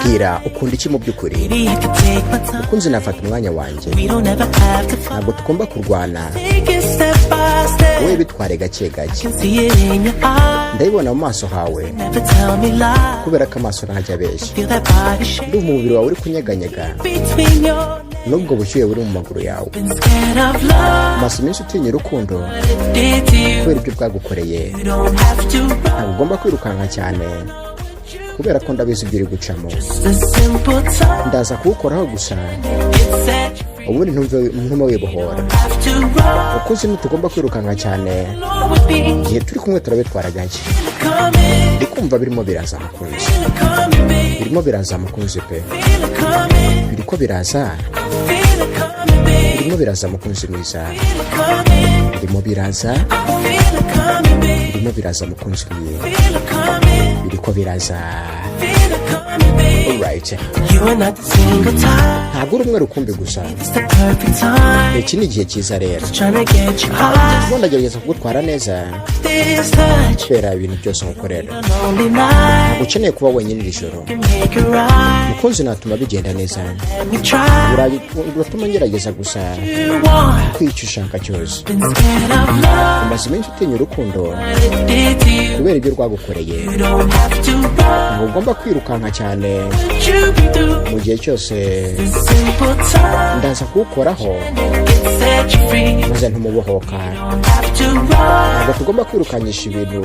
Bwira ukunda iki mu by'ukuri. Ukunze nafata umwanya wanjye. Ntabwo tugomba kurwana. Wowe bitware gake gake. Ndabibona mu maso hawe. Kubera ko amaso ntajya abeshya. Ndumva umubiri wawe uri kunyeganyega. Nubwo bushyuhe buri mu maguru yawe. Amaso menshi utinya urukundo. Kubera ibyo bwagukoreye. Ntabwo ugomba kwirukanka cyane. Kubera ko ndabizi ibyo uri gucamo. Ndaza kuwukoraho gusa. Ubundi ntume wibohora. Ukunze ntitugomba kwirukanka cyane. Igihe turi kumwe turabitwara gake. Ndi kumva birimo biraza mukunzi. Birimo biraza mukunzi pe. Biriko biraza. Birimo biraza mukunzi mwiza. Birimo biraza. Birimo biraza mukunzi mwiza. Biriko biraza. Alright. Ntabwo uri umwe rukumbi gusa. Iki ni igihe cyiza rero. Ubu ndagerageza kugutwara neza. Kubera ibintu byose nkukorera. Ntabwo ukeneye kuba wenyine iri joro. Mukunzi natuma bigenda neza. Uratuma ngerageza gusa kwica ushaka cyose. Umaze iminsi utinya urukundo. Kubera ibyo rwagukoreye. Ntabwo ugomba kwirukanka cyane. Mu gihe cyose ndaza kuwukoraho maze ntumubohoka. Ntabwo tugomba kwirukanyisha ibintu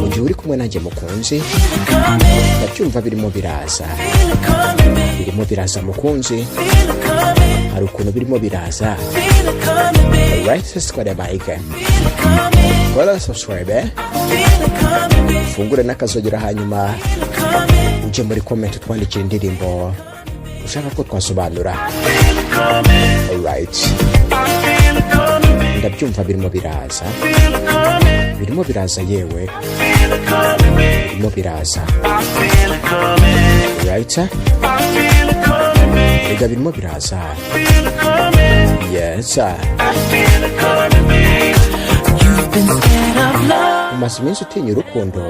mu gihe uri kumwe nanjye mukunzi. Ndabyumva birimo biraza. Birimo biraza mukunzi. Hari ukuntu birimo biraza. Alright, subscribe like. Wala subscribe. Fungure n'akazogera hanyuma uje muri comment twandikira indirimbo ushaka ko twasobanura. Alright. Ndabyumva birimo biraza. Birimo biraza yewe. Birimo biraza. Alright. Ega birimo biraza. Yes. Umaze iminsi utinya urukundo.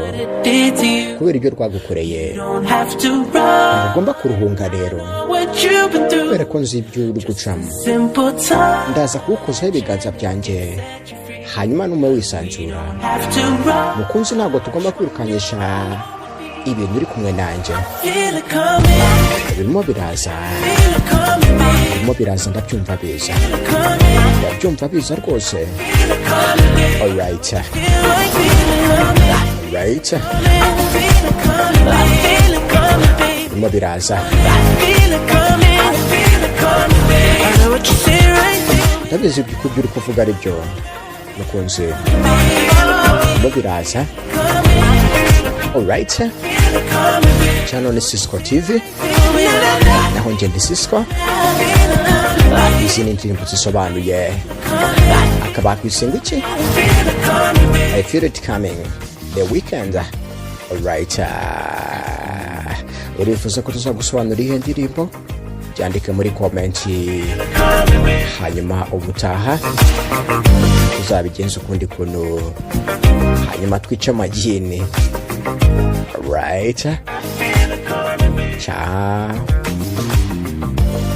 Kubera ibyo rwagukoreye. Ntabwo ugomba kuruhunga rero. Kubera ko nzi ibyo uri gucamo. Ndaza kuwukozaho ibiganza byanjye. Hanyuma nume wisanzura. Mukunzi ntabwo tugomba kwirukanyisha ibintu uri kumwe nanjye. Birimo biraza. Birimo biraza ndabyumva biza. Ndabyumva biza rwose. Alright. Alright. Birimo biraza. Ndabizi ibyo uri kuvuga ari byo mukunzi. Birimo biraza. Alright. Channel ni Sisqo TV. Naho nje ndi Sisqo. Izi ni indirimbo zisobanuye. Akaba kwisenga iki? I feel it coming. The weekend. Alright. Urifuza ko tuzagusobanura iyi ndirimbo? Byandike muri comment. Hanyuma ubutaha tuzabigenza ukundi kuntu. Hanyuma twice amagini. Alright. Ciao.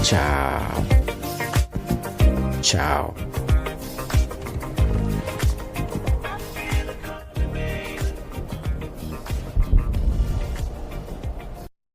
Ciao. Ciao.